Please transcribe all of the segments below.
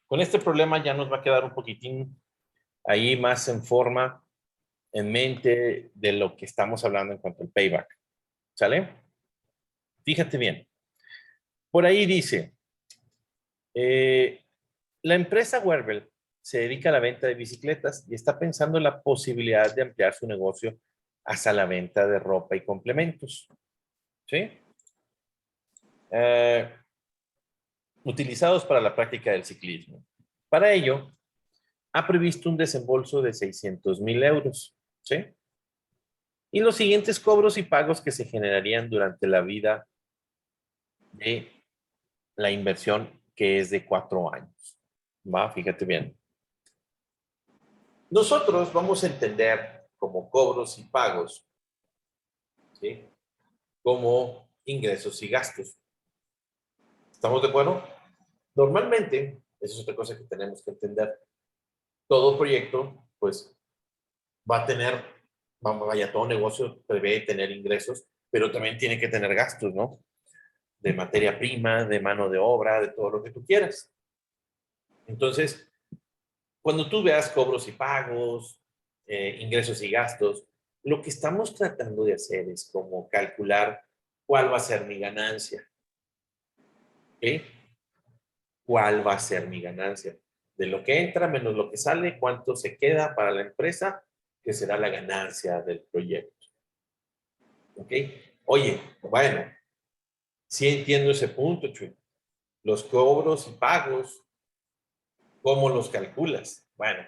Con este problema ya nos va a quedar un poquitín ahí más en forma, en mente de lo que estamos hablando en cuanto al payback. ¿Sale? Fíjate bien. Por ahí dice, la empresa Werbel se dedica a la venta de bicicletas y está pensando en la posibilidad de ampliar su negocio hasta la venta de ropa y complementos. ¿Sí? Utilizados para la práctica del ciclismo. Para ello, ha previsto un desembolso de 600,000 euros. ¿Sí? Y los siguientes cobros y pagos que se generarían durante la vida de la inversión, que es de 4 años. ¿Va? Fíjate bien. Nosotros vamos a entender como cobros y pagos, ¿sí? Como ingresos y gastos. ¿Estamos de acuerdo? Normalmente, eso es otra cosa que tenemos que entender. Todo proyecto, pues, va a tener, vaya, todo negocio prevé tener ingresos, pero también tiene que tener gastos, ¿no? De materia prima, de mano de obra, de todo lo que tú quieras. Entonces, cuando tú veas cobros y pagos, ingresos y gastos, lo que estamos tratando de hacer es como calcular cuál va a ser mi ganancia. ¿Ok? ¿Cuál va a ser mi ganancia? De lo que entra menos lo que sale, cuánto se queda para la empresa, que será la ganancia del proyecto. ¿Ok? Oye, bueno, sí entiendo ese punto, Chuy. Los cobros y pagos, ¿cómo los calculas? Bueno,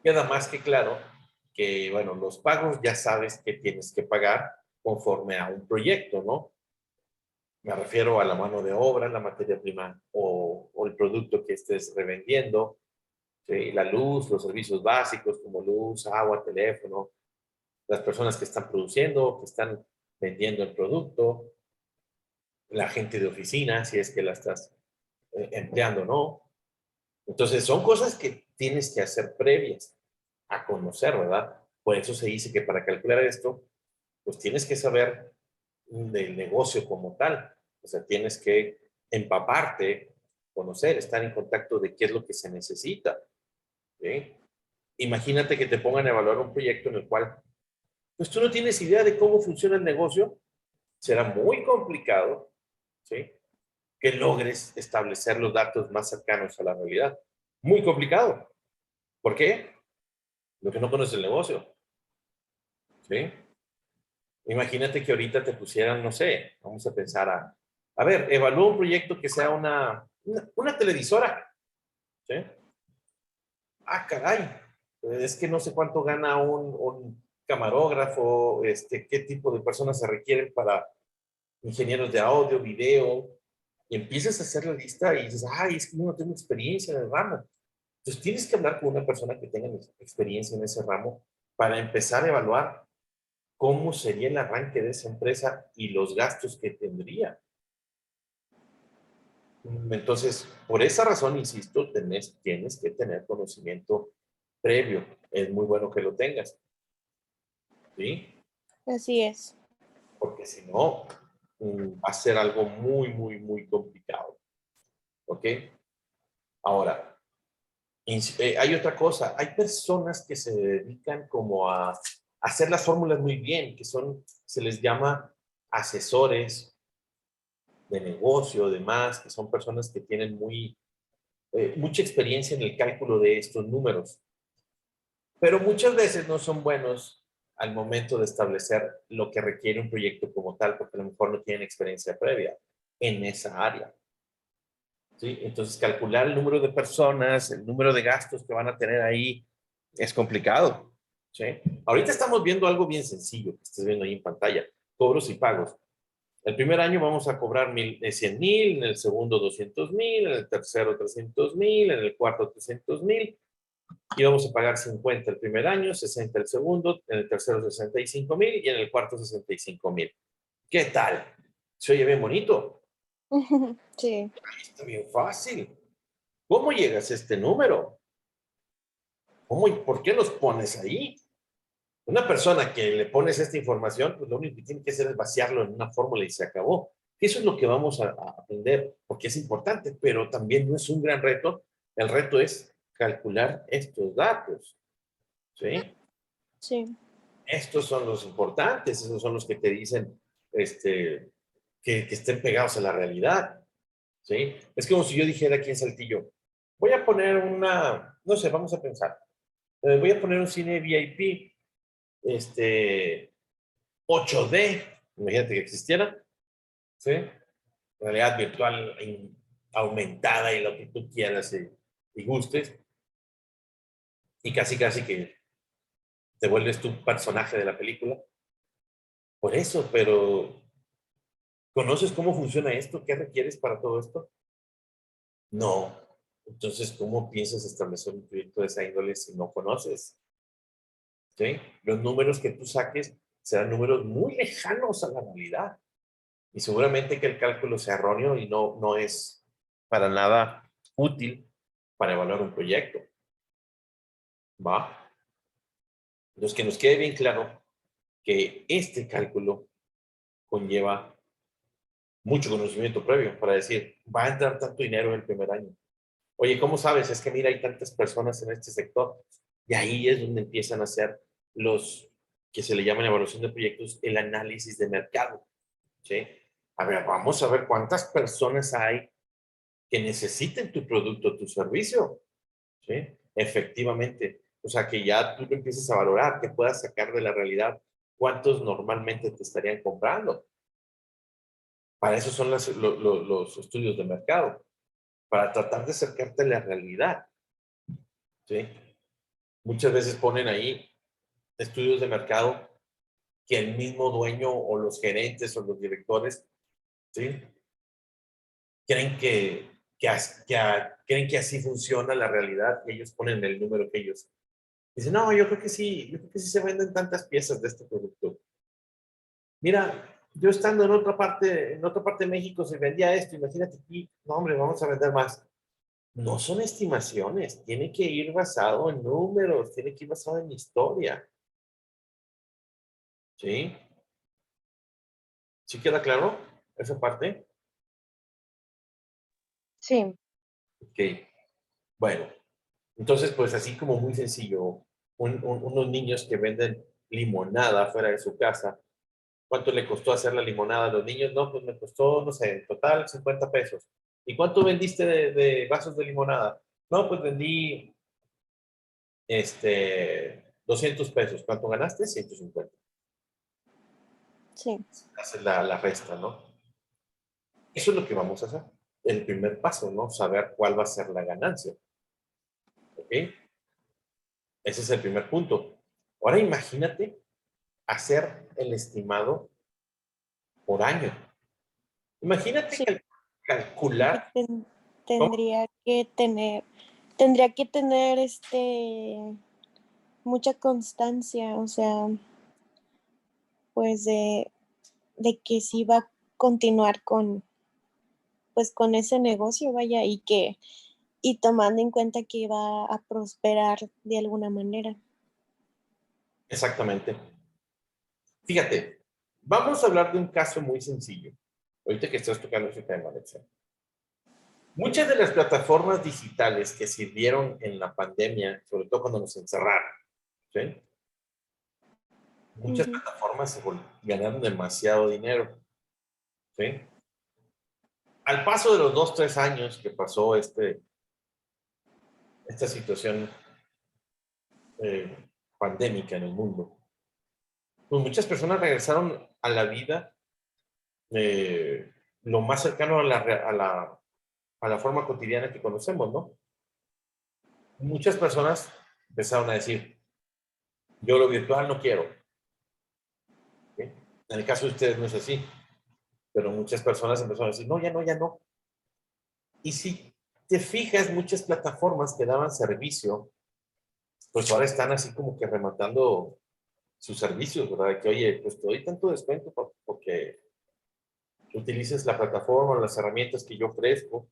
queda más que claro que, bueno, los pagos ya sabes que tienes que pagar conforme a un proyecto, ¿no? Me refiero a la mano de obra, la materia prima o el producto que estés revendiendo, ¿sí? La luz, los servicios básicos como luz, agua, teléfono, las personas que están produciendo, que están vendiendo el producto, la gente de oficina, si es que la estás empleando, ¿no? Entonces, son cosas que tienes que hacer previas a conocer, ¿verdad? Por eso se dice que para calcular esto, pues tienes que saber del negocio como tal. O sea, tienes que empaparte, conocer, estar en contacto de qué es lo que se necesita. ¿Sí? Imagínate que te pongan a evaluar un proyecto en el cual, pues tú no tienes idea de cómo funciona el negocio. Será muy complicado, ¿sí? Que logres establecer los datos más cercanos a la realidad. Muy complicado. ¿Por qué? Lo que no conoces el negocio. ¿Sí? Imagínate que ahorita te pusieran, no sé, vamos a pensar a ver, evalúa un proyecto que sea una televisora. ¿Sí? Ah, caray. Es que no sé cuánto gana un camarógrafo, qué tipo de personas se requieren para ingenieros de audio, video, y empiezas a hacer la lista y dices, ay, es que yo no tengo experiencia en el ramo. Entonces tienes que hablar con una persona que tenga experiencia en ese ramo para empezar a evaluar cómo sería el arranque de esa empresa y los gastos que tendría. Entonces, por esa razón, insisto, tienes que tener conocimiento previo. Es muy bueno que lo tengas, ¿sí? Así es. Porque si no, va a ser algo muy, muy, muy complicado, ¿ok? Ahora, hay otra cosa. Hay personas que se dedican como a hacer las fórmulas muy bien, que son, se les llama asesores de negocio, demás, que son personas que tienen mucha experiencia en el cálculo de estos números, pero muchas veces no son buenos al momento de establecer lo que requiere un proyecto como tal, porque a lo mejor no tienen experiencia previa en esa área. ¿Sí? Entonces, calcular el número de personas, el número de gastos que van a tener ahí, es complicado. ¿Sí? Ahorita estamos viendo algo bien sencillo, que estás viendo ahí en pantalla, cobros y pagos. El primer año vamos a cobrar 100,000, en el segundo 200,000, en el tercero 300,000, en el cuarto 300,000, y vamos a pagar 50 el primer año, 60 el segundo, en el tercero 65,000 y en el cuarto 65,000. ¿Qué tal? Se oye bien bonito. Sí. Está bien fácil. ¿Cómo llegas a este número? ¿Cómo y por qué los pones ahí? Una persona que le pones esta información, pues lo único que tiene que hacer es vaciarlo en una fórmula y se acabó. Eso es lo que vamos a aprender, porque es importante, pero también no es un gran reto. El reto es calcular estos datos, ¿sí? Sí, Estos son los importantes, esos son los que te dicen que estén pegados a la realidad, ¿sí? Es como si yo dijera aquí en Saltillo, voy a poner no sé, vamos a pensar, voy a poner un cine VIP, 8D, imagínate que existiera, ¿sí? Realidad virtual aumentada y lo que tú quieras y gustes, y casi casi que te vuelves tu personaje de la película. Por eso, pero ¿conoces cómo funciona esto? ¿Qué requieres para todo esto? No. Entonces, ¿cómo piensas establecer un proyecto de esa índole si no conoces? ¿Sí? Los números que tú saques serán números muy lejanos a la realidad. Y seguramente que el cálculo sea erróneo y no es para nada útil para evaluar un proyecto. ¿Va? Entonces, que nos quede bien claro que este cálculo conlleva mucho conocimiento previo para decir, va a entrar tanto dinero en el primer año. Oye, ¿cómo sabes? Es que mira, hay tantas personas en este sector. Y ahí es donde empiezan a hacer los que se le llaman evaluación de proyectos, el análisis de mercado. ¿Sí? A ver, vamos a ver cuántas personas hay que necesiten tu producto, tu servicio. ¿Sí? Efectivamente. O sea, que ya tú lo empieces a valorar, que puedas sacar de la realidad cuántos normalmente te estarían comprando. Para eso son los estudios de mercado, para tratar de acercarte a la realidad. ¿Sí? Muchas veces ponen ahí estudios de mercado que el mismo dueño o los gerentes o los directores, ¿sí? Creen creen que así funciona la realidad y ellos ponen el número que ellos. Dicen, no, yo creo que sí se venden tantas piezas de este producto. Mira, yo estando en otra parte de México se vendía esto, imagínate aquí, no hombre, vamos a vender más. No son estimaciones, tiene que ir basado en números, tiene que ir basado en historia, ¿sí? ¿Sí queda claro esa parte? sí, Ok, bueno, entonces pues así como muy sencillo, unos niños que venden limonada fuera de su casa, ¿cuánto le costó hacer la limonada a los niños? No, pues me costó, no sé, en total 50 pesos. ¿Y cuánto vendiste de vasos de limonada? No, pues vendí 200 pesos. ¿Cuánto ganaste? 150. sí, Haces la resta, ¿no? Eso es lo que vamos a hacer. El primer paso, ¿no? Saber cuál va a ser la ganancia. ¿Ok? Ese es el primer punto. Ahora imagínate hacer el estimado por año. Imagínate sí. Y calcular. ¿Cómo? tendría que tener mucha constancia, o sea, pues de que sí va a continuar pues con ese negocio, vaya, y tomando en cuenta que va a prosperar de alguna manera. Exactamente. Fíjate, vamos a hablar de un caso muy sencillo. Ahorita que estás tocando ese tema, Alexa. Muchas de las plataformas digitales que sirvieron en la pandemia, sobre todo cuando nos encerraron, ¿sí? Muchas Ujú. plataformas ganaron demasiado dinero, ¿sí? Al paso de los 2, 3 años que pasó esta situación pandémica en el mundo, pues muchas personas regresaron a la vida lo más cercano a la forma cotidiana que conocemos, ¿no? Muchas personas empezaron a decir, yo lo virtual no quiero. ¿Sí? En el caso de ustedes no es así, pero muchas personas empezaron a decir, no, ya no, ya no. Y si te fijas, muchas plataformas que daban servicio, pues ahora están así como que rematando sus servicios, ¿verdad? De que, oye, pues te doy tanto descuento porque utilices la plataforma, las herramientas que yo ofrezco,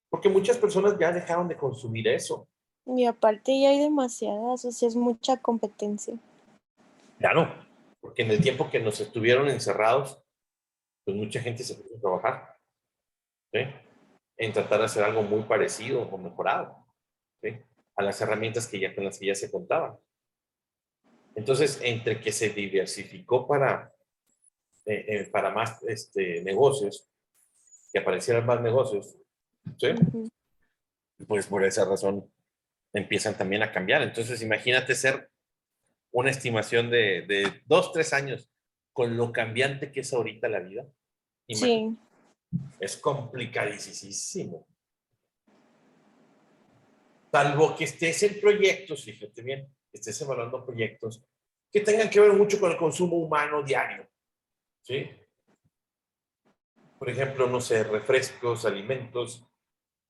porque muchas personas ya dejaron de consumir eso. Y aparte ya hay demasiadas, o sea, es mucha competencia. Claro, porque en el tiempo que nos estuvieron encerrados, pues mucha gente se puso a trabajar, ¿sí? En tratar de hacer algo muy parecido o mejorado, ¿sí? A las herramientas que ya con las que ya se contaban. Entonces, entre que se diversificó para más negocios, que aparecieran más negocios, ¿sí? Ujú. Pues por esa razón empiezan también a cambiar. Entonces, imagínate ser una estimación de 2, 3 años con lo cambiante que es ahorita la vida. Imagínate, Sí. es complicadísimo. Salvo que estés en proyectos, fíjate bien, estés evaluando proyectos que tengan que ver mucho con el consumo humano diario, ¿sí? Por ejemplo, no sé, refrescos, alimentos,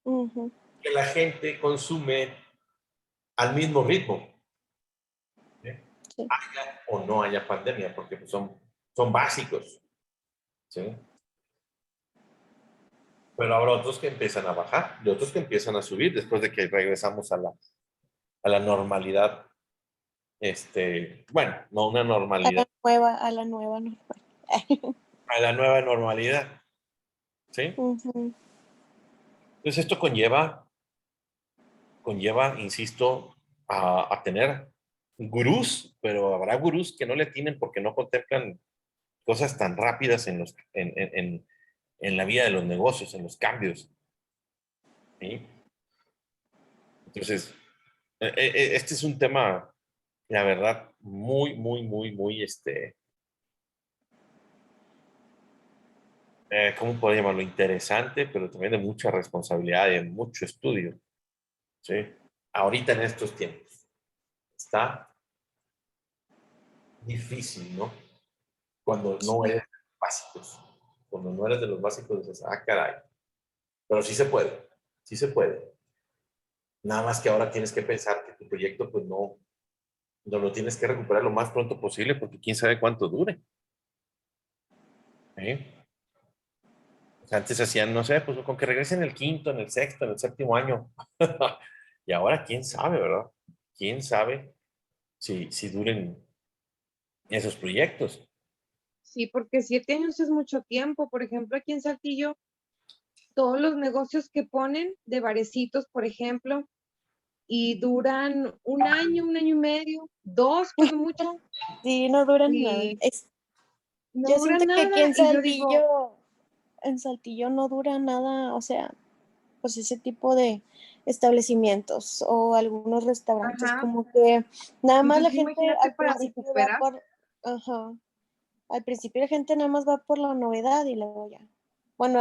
Ujú. que la gente consume al mismo ritmo, ¿sí? Sí. Haya o no haya pandemia, porque pues, son básicos, ¿sí? Pero habrá otros que empiezan a bajar y otros que empiezan a subir después de que regresamos a la normalidad, bueno, no una normalidad, A la nueva normal. a la nueva normalidad, ¿sí? Ujú. Entonces esto conlleva, insisto, a tener gurús, pero habrá gurús que no le tienen porque no contemplan cosas tan rápidas en la vida de los negocios, en los cambios, ¿sí? Entonces, este es un tema, la verdad, muy, muy, muy, muy, ¿cómo puedo llamarlo? Interesante, pero también de mucha responsabilidad y de mucho estudio, ¿sí? Ahorita en estos tiempos. Está difícil, ¿no? Cuando no Sí. eres básicos. Cuando no eres de los básicos, dices, ah, caray. Pero sí se puede, sí se puede. Nada más que ahora tienes que pensar que tu proyecto, pues no lo tienes que recuperar lo más pronto posible porque quién sabe cuánto dure. ¿Eh? O sea, antes hacían, no sé, pues con que regresen en el quinto, en el sexto, en el séptimo año. Y ahora quién sabe, ¿verdad? Quién sabe si duren esos proyectos. Sí, porque 7 años es mucho tiempo. Por ejemplo, aquí en Saltillo, todos los negocios que ponen de barecitos, por ejemplo, y duran un año y medio, dos, cuando mucho, Sí, no duran nada. y no Yo siento duran que aquí nada. Y yo digo, En Saltillo no dura nada, o sea, pues ese tipo de establecimientos o algunos restaurantes, ajá, como que nada más la entonces gente imagínate al para principio va recuperar. ajá, al principio la gente nada más va por la novedad y luego ya. Bueno,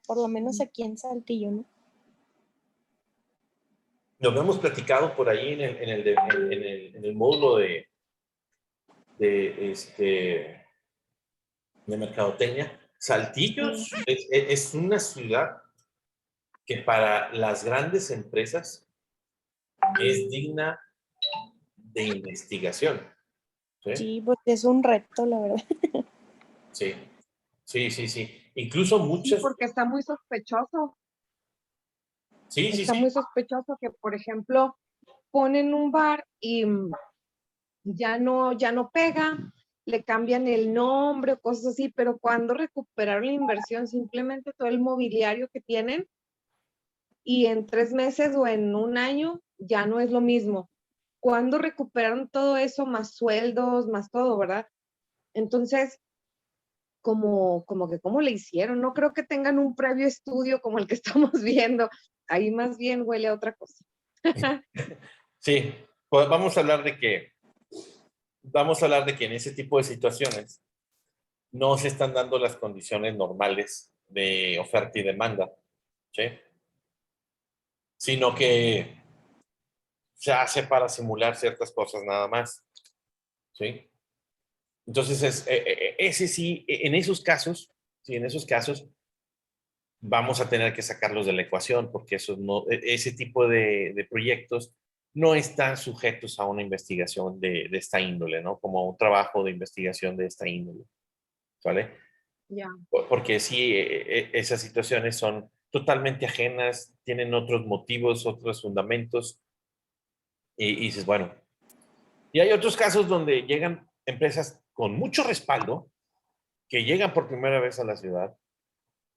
por lo menos Sí. aquí en Saltillo, ¿no? Lo hemos platicado por ahí en el módulo de, este, de mercadotecnia. Sí, Saltillos es una ciudad que para las grandes empresas es digna de investigación. ¿Sí? sí, porque es un reto, la verdad. Sí, sí, sí, sí. Incluso Sí, muchas, porque sí, sí, está sí. muy sospechoso que, por ejemplo, ponen un bar y ya no pega, le cambian el nombre o cosas así, pero cuando recuperaron la inversión, simplemente todo el mobiliario que tienen y en 3 meses o en un año ya no es lo mismo. Cuando recuperaron todo eso, más sueldos, más todo, ¿verdad? Entonces, como que cómo le hicieron, no creo que tengan un previo estudio como el que estamos viendo, ahí más bien huele a otra cosa. Sí, pues vamos a hablar de que en ese tipo de situaciones no se están dando las condiciones normales de oferta y demanda, ¿sí? Sino que se hace para simular ciertas cosas nada más, ¿sí? Entonces, ese sí, en esos casos, sí, en esos casos, vamos a tener que sacarlos de la ecuación, porque ese tipo de proyectos no están sujetos a una investigación de esta índole, ¿no? Como un trabajo de investigación de esta índole, ¿vale? Ya. Porque sí, esas situaciones son totalmente ajenas, tienen otros motivos, otros fundamentos, y dices, bueno, y hay otros casos donde llegan empresas con mucho respaldo, que llegan por primera vez a la ciudad.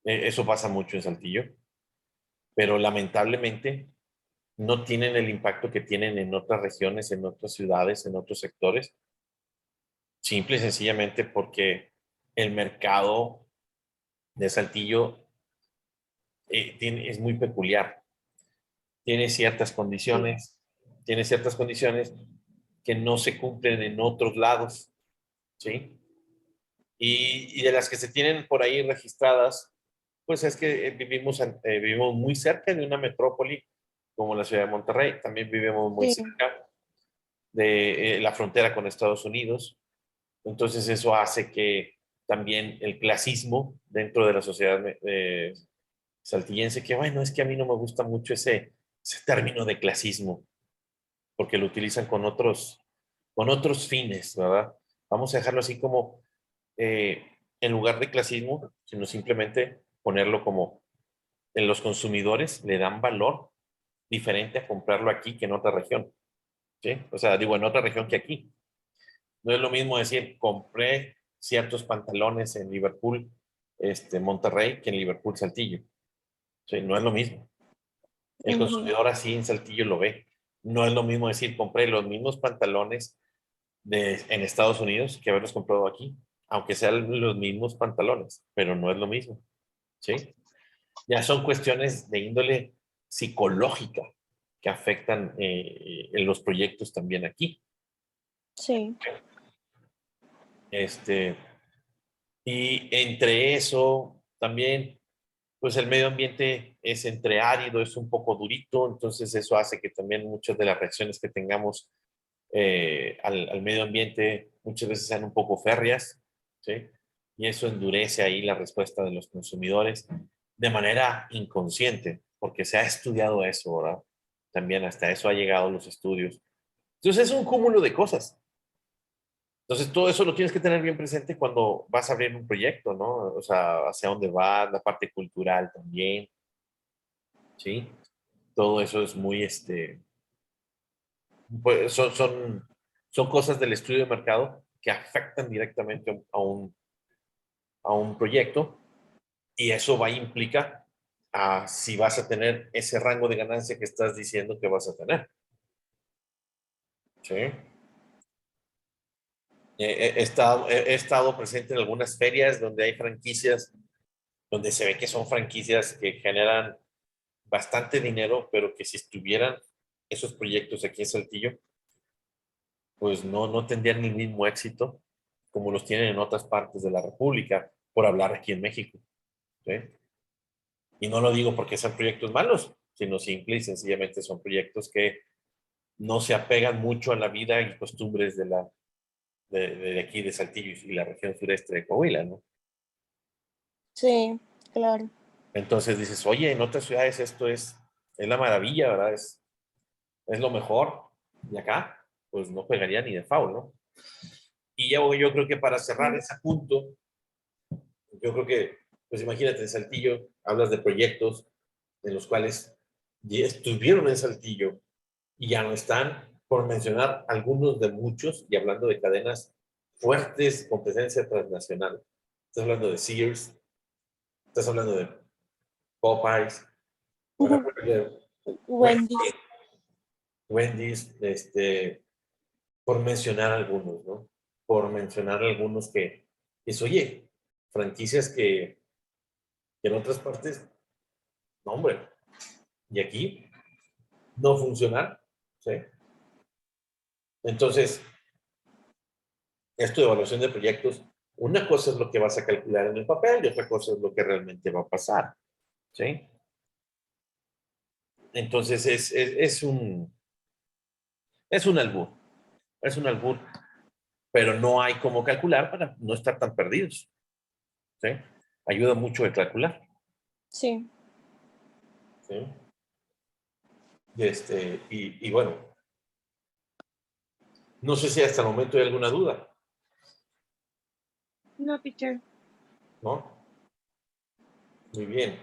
Eso pasa mucho en Saltillo, pero lamentablemente no tienen el impacto que tienen en otras regiones, en otras ciudades, en otros sectores, simple y sencillamente porque el mercado de Saltillo es muy peculiar. Tiene ciertas Sí. condiciones, tiene ciertas condiciones que no se cumplen en otros lados, ¿sí? Y de las que se tienen por ahí registradas, pues es que vivimos muy cerca de una metrópoli como la ciudad de Monterrey, también vivimos muy Sí, cerca de la frontera con Estados Unidos, entonces eso hace que también el clasismo dentro de la sociedad saltillense, que bueno, es que a mí no me gusta mucho ese término de clasismo, porque lo utilizan con otros fines, ¿verdad? Vamos a dejarlo así como, en lugar de clasismo, sino simplemente ponerlo como en los consumidores le dan valor diferente a comprarlo aquí que en otra región, ¿sí? O sea, digo, en otra región que aquí. No es lo mismo decir, compré ciertos pantalones en Liverpool, Monterrey, que en Liverpool, Saltillo. Sí, no es lo mismo. El ujú, consumidor así en Saltillo lo ve. No es lo mismo decir, compré los mismos pantalones en Estados Unidos que haberlos comprado aquí, aunque sean los mismos pantalones, pero no es lo mismo, ¿sí? Ya son cuestiones de índole psicológica que afectan en los proyectos también aquí. sí, Este, y entre eso también, pues el medio ambiente es entre árido, es un poco durito, entonces eso hace que también muchas de las reacciones que tengamos al medio ambiente muchas veces sean un poco férreas, ¿sí? Y eso endurece ahí la respuesta de los consumidores de manera inconsciente, porque se ha estudiado eso, ¿verdad? También hasta eso ha llegado los estudios. Entonces es un cúmulo de cosas. Entonces todo eso lo tienes que tener bien presente cuando vas a abrir un proyecto, ¿no? O sea, hacia dónde vas, la parte cultural también, ¿sí? Todo eso es muy, pues son cosas del estudio de mercado que afectan directamente a un proyecto y eso va a implicar a si vas a tener ese rango de ganancia que estás diciendo que vas a tener. ¿Sí? He estado presente en algunas ferias donde hay franquicias, donde se ve que son franquicias que generan bastante dinero, pero que si estuvieran esos proyectos aquí en Saltillo, pues no tendrían el mismo éxito como los tienen en otras partes de la República, por hablar aquí en México. ¿Sí? Y no lo digo porque sean proyectos malos, sino simple y sencillamente son proyectos que no se apegan mucho a la vida y costumbres de aquí de Saltillo y la región sureste de Coahuila, ¿no? sí, claro. Entonces dices, oye, en otras ciudades esto es la maravilla, ¿verdad? Es lo mejor. Y acá, pues no pegaría ni de foul, ¿no? Y yo creo que para cerrar Mm, ese punto, yo creo que, pues imagínate, en Saltillo hablas de proyectos en los cuales ya estuvieron en Saltillo y ya no están, por mencionar algunos de muchos, y hablando de cadenas fuertes con presencia transnacional. Estás hablando de Sears, estás hablando de Popeyes, Whataburger, Wendy's. Wendy's, por mencionar algunos, ¿no? Por mencionar algunos que es, oye, franquicias que en otras partes, no, hombre, y aquí no funcionan, ¿sí? Entonces, esto de evaluación de proyectos, una cosa es lo que vas a calcular en el papel y otra cosa es lo que realmente va a pasar, ¿sí? Entonces, es un albur, es un albur, pero no hay cómo calcular para no estar tan perdidos, ¿sí? Ayuda mucho el calcular, Sí. ¿sí? Y bueno, no sé si hasta el momento hay alguna duda, No, teacher. ¿no? Muy bien.